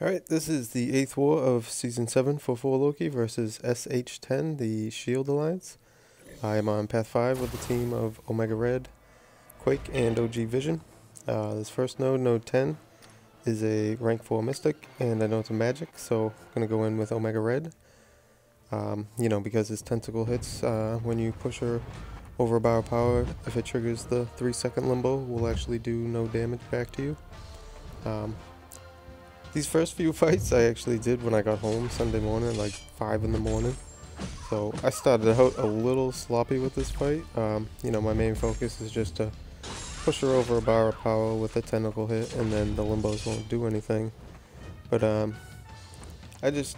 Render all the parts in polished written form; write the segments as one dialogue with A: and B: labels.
A: Alright, this is the 8th war of Season 7 for 4 Loki versus SH10, the Shield Alliance. I am on Path 5 with the team of Omega Red, Quake, and OG Vision. This first node, Node 10, is a rank 4 Mystic, and I know it's a magic, so I'm going to go in with Omega Red. Because his tentacle hits when you push her over a bar of power, if it triggers the 3-second limbo, will actually do no damage back to you. These first few fights I actually did when I got home Sunday morning, like 5 in the morning. So I started out a little sloppy with this fight. My main focus is just to push her over a bar of power with a tentacle hit, and then the limbos won't do anything. But I just,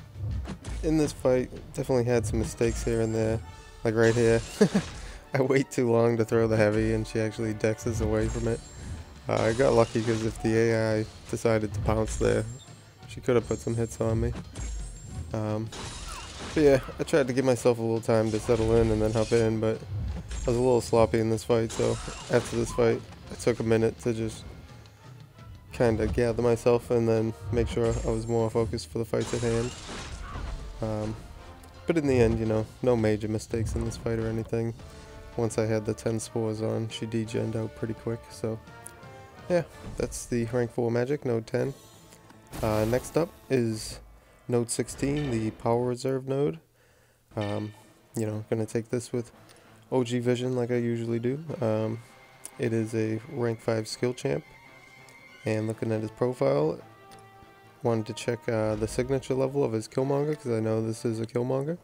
A: in this fight, definitely had some mistakes here and there. Like right here, I wait too long to throw the heavy and she actually dexes away from it. I got lucky because if the AI decided to pounce there, she could have put some hits on me. But yeah, I tried to give myself a little time to settle in and then hop in, but I was a little sloppy in this fight, so after this fight, I took a minute to just kind of gather myself and then make sure I was more focused for the fights at hand. But in the end, no major mistakes in this fight or anything. Once I had the 10 spores on, she degened out pretty quick, so yeah, that's the rank 4 magic, node 10. Next up is node 16, the power reserve node. Gonna take this with OG Vision like I usually do. It is a rank 5 skill champ, and looking at his profile, wanted to check the signature level of his Killmonger, because I know this is a Killmonger,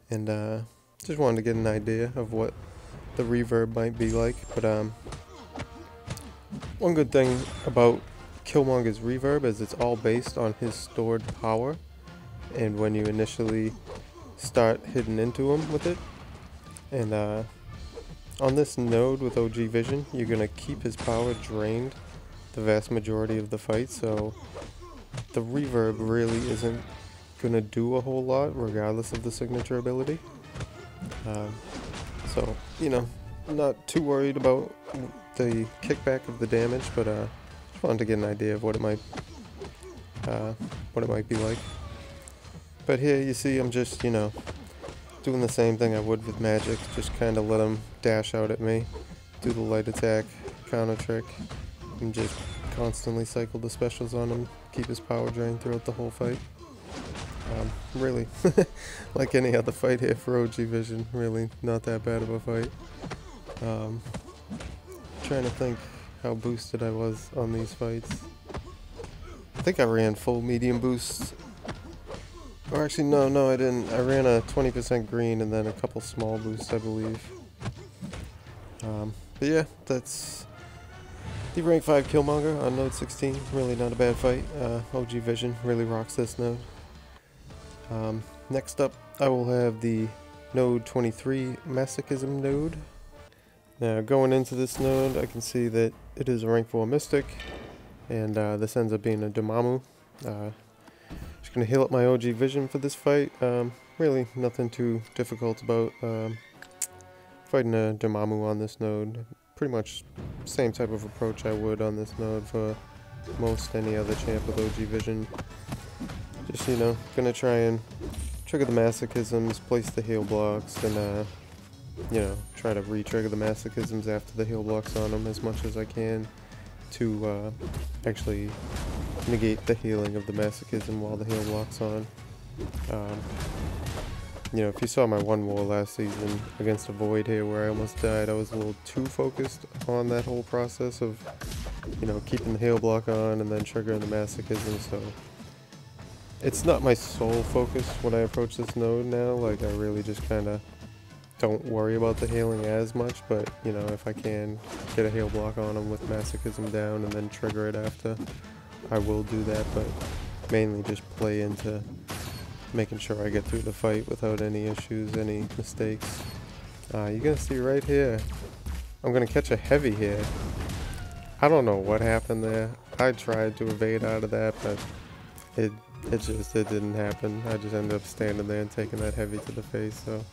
A: and just wanted to get an idea of what the reverb might be like. But one good thing about Killmonger's reverb is it's all based on his stored power, and when you initially start hitting into him with it. And on this node with OG Vision, you're going to keep his power drained the vast majority of the fight, so the reverb really isn't going to do a whole lot regardless of the signature ability. Not too worried about the kickback of the damage, but just wanted to get an idea of what it might be like. But here you see I'm just, doing the same thing I would with magic, just kind of let him dash out at me, do the light attack, counter trick, and just constantly cycle the specials on him, keep his power drained throughout the whole fight. Really, like any other fight here for OG Vision, really not that bad of a fight. Trying to think how boosted I was on these fights. I think I ran full medium boost. Or actually, no, I didn't. I ran a 20% green and then a couple small boosts, I believe. But yeah, that's the rank 5 Killmonger on node 16. Really not a bad fight. OG Vision really rocks this node. Next up, I will have the node 23 Masochism node. Now, going into this node, I can see that it is a rank 4 Mystic, and this ends up being a Dormammu. Just going to heal up my OG Vision for this fight. Really nothing too difficult about fighting a Dormammu on this node. Pretty much same type of approach I would on this node for most any other champ with OG Vision. Just, going to try and trigger the Masochisms, place the heal blocks, and try to re-trigger the Masochisms after the heal blocks on them as much as I can to actually negate the healing of the Masochism while the heal block's on. If you saw my one war last season against a Void here where I almost died, I was a little too focused on that whole process of, keeping the heal block on and then triggering the Masochism, so it's not my sole focus when I approach this node now. Like, I really just kind of don't worry about the healing as much, but if I can get a heal block on them with Masochism down and then trigger it after, I will do that, but mainly just play into making sure I get through the fight without any issues, any mistakes. You're gonna see right here, I'm gonna catch a heavy here. I don't know what happened there. I tried to evade out of that, but it didn't happen. I just ended up standing there and taking that heavy to the face, so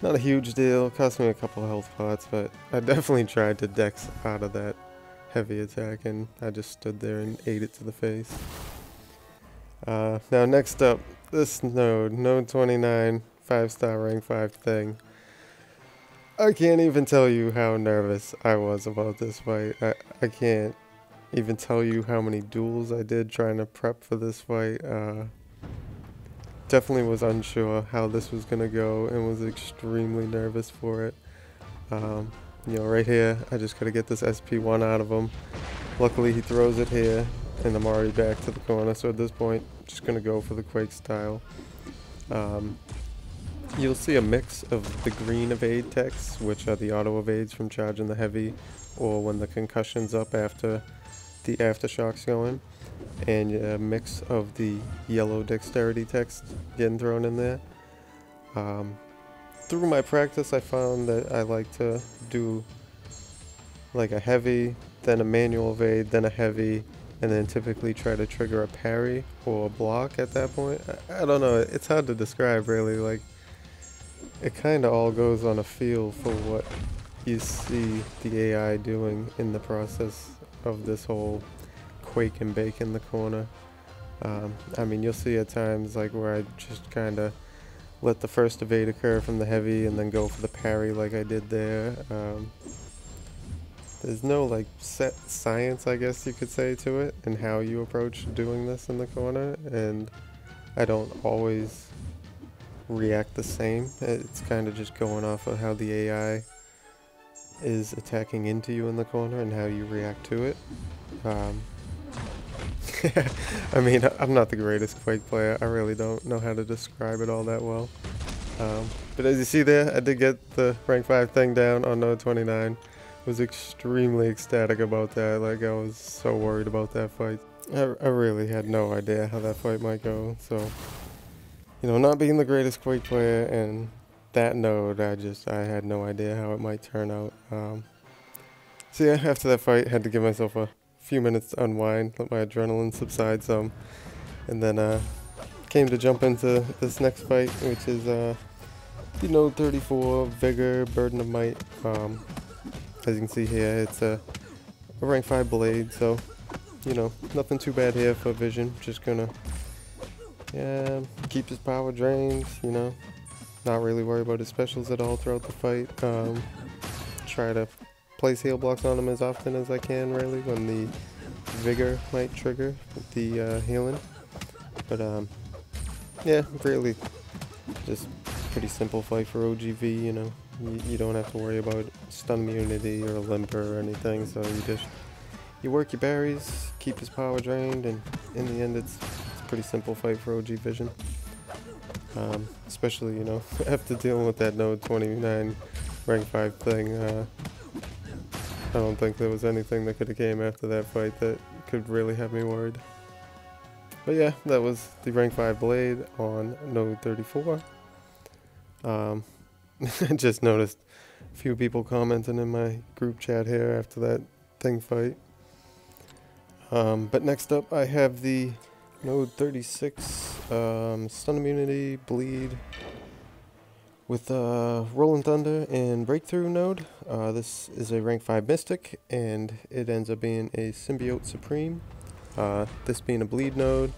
A: not a huge deal. It cost me a couple of health pots, but I definitely tried to dex out of that heavy attack, and I just stood there and ate it to the face. Now next up, this node 29, 5-star rank 5 thing. I can't even tell you how nervous I was about this fight. I can't even tell you how many duels I did trying to prep for this fight. Definitely was unsure how this was gonna go and was extremely nervous for it. You know, right here, I just gotta get this SP1 out of him. Luckily he throws it here, and I'm already back to the corner, so at this point, just gonna go for the Quake style. You'll see a mix of the green evade techs, which are the auto evades from charging the heavy, or when the concussion's up after the aftershocks going, and a mix of the yellow dexterity techs getting thrown in there. Through my practice, I found that I like to do like a heavy, then a manual evade, then a heavy, and then typically try to trigger a parry or a block at that point. I don't know, it's hard to describe really. Like, it kind of all goes on a feel for what you see the AI doing in the process of this whole Quake and bake in the corner. I mean, you'll see at times like where I just kind of let the first evade occur from the heavy and then go for the parry like I did there. There's no like set science, I guess you could say, to it and how you approach doing this in the corner, and I don't always react the same. It's kind of just going off of how the AI is attacking into you in the corner and how you react to it. I mean, I'm not the greatest Quake player. I really don't know how to describe it all that well. But as you see there, I did get the rank 5 thing down on node 29. Was extremely ecstatic about that. Like, I was so worried about that fight. I really had no idea how that fight might go. So, you know, not being the greatest Quake player and that node, I had no idea how it might turn out. So yeah, after that fight, had to give myself a few minutes to unwind, let my adrenaline subside some, and then came to jump into this next fight, which is the node 34 Vigor Burden of Might. As you can see here, it's a rank 5 blade, so you know, nothing too bad here for vision. Just gonna keep his power drained, you know, not really worry about his specials at all throughout the fight. Try to place heal blocks on him as often as I can, really, when the Vigor might trigger the healing. But yeah, really just pretty simple fight for OGV, you know. You don't have to worry about stun immunity or limper or anything, so you work your berries, keep his power drained, and in the end it's a pretty simple fight for OG Vision. Especially, you know, after dealing with that node 29 rank 5 thing, I don't think there was anything that could have came after that fight that could really have me worried. But yeah, that was the rank 5 blade on node 34. I just noticed a few people commenting in my group chat here after that thing fight. But next up I have the node 36 stun immunity bleed with Rolling Thunder and Breakthrough node. This is a rank 5 Mystic, and it ends up being a Symbiote Supreme. This being a bleed node,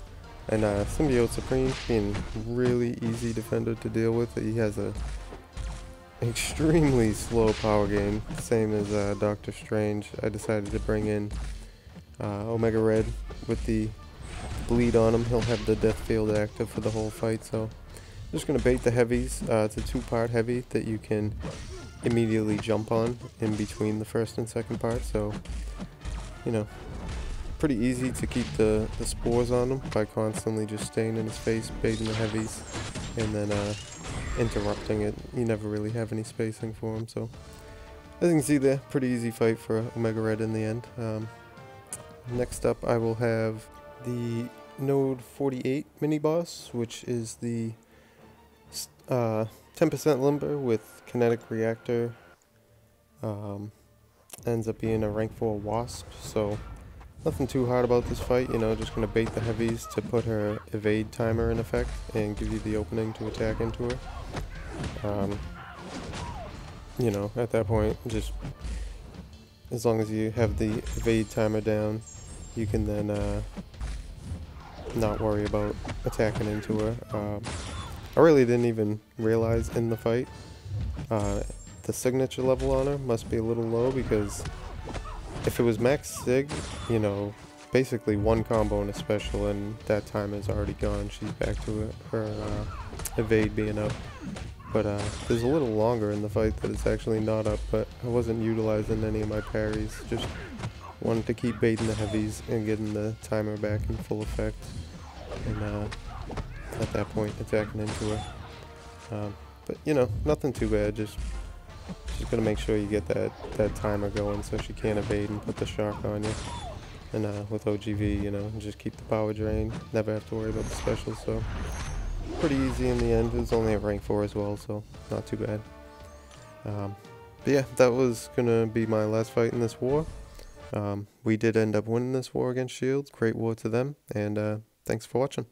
A: and Symbiote Supreme being really easy defender to deal with. He has a extremely slow power gain, same as Doctor Strange. I decided to bring in Omega Red with the bleed on him. He'll have the death field active for the whole fight, so I'm just going to bait the heavies. It's a 2-part heavy that you can immediately jump on in between the first and second part, so you know, pretty easy to keep the spores on him by constantly just staying in his face, baiting the heavies, and then interrupting it. You never really have any spacing for him, so as you can see there, pretty easy fight for Omega Red in the end. Next up I will have the node 48 Miniboss, which is the 10% limber with kinetic reactor. Ends up being a rank 4 Wasp, so nothing too hard about this fight, you know, just gonna bait the heavies to put her evade timer in effect and give you the opening to attack into her. You know, at that point, just as long as you have the evade timer down, you can then not worry about attacking into her. I really didn't even realize in the fight the signature level on her must be a little low, because if it was max sig, you know, basically one combo and a special and that time is already gone. She's back to her evade being up. But there's a little longer in the fight that it's actually not up, but I wasn't utilizing any of my parries. Just wanted to keep baiting the heavies and getting the timer back in full effect. And at that point attacking into her. But you know, nothing too bad, just gonna make sure you get that timer going so she can't evade and put the shock on you. And with OGV, you know, just keep the power drain, never have to worry about the specials, so pretty easy in the end. It was only a rank 4 as well, so not too bad. But yeah, that was gonna be my last fight in this war. We did end up winning this war against Shield. Great war to them, and thanks for watching.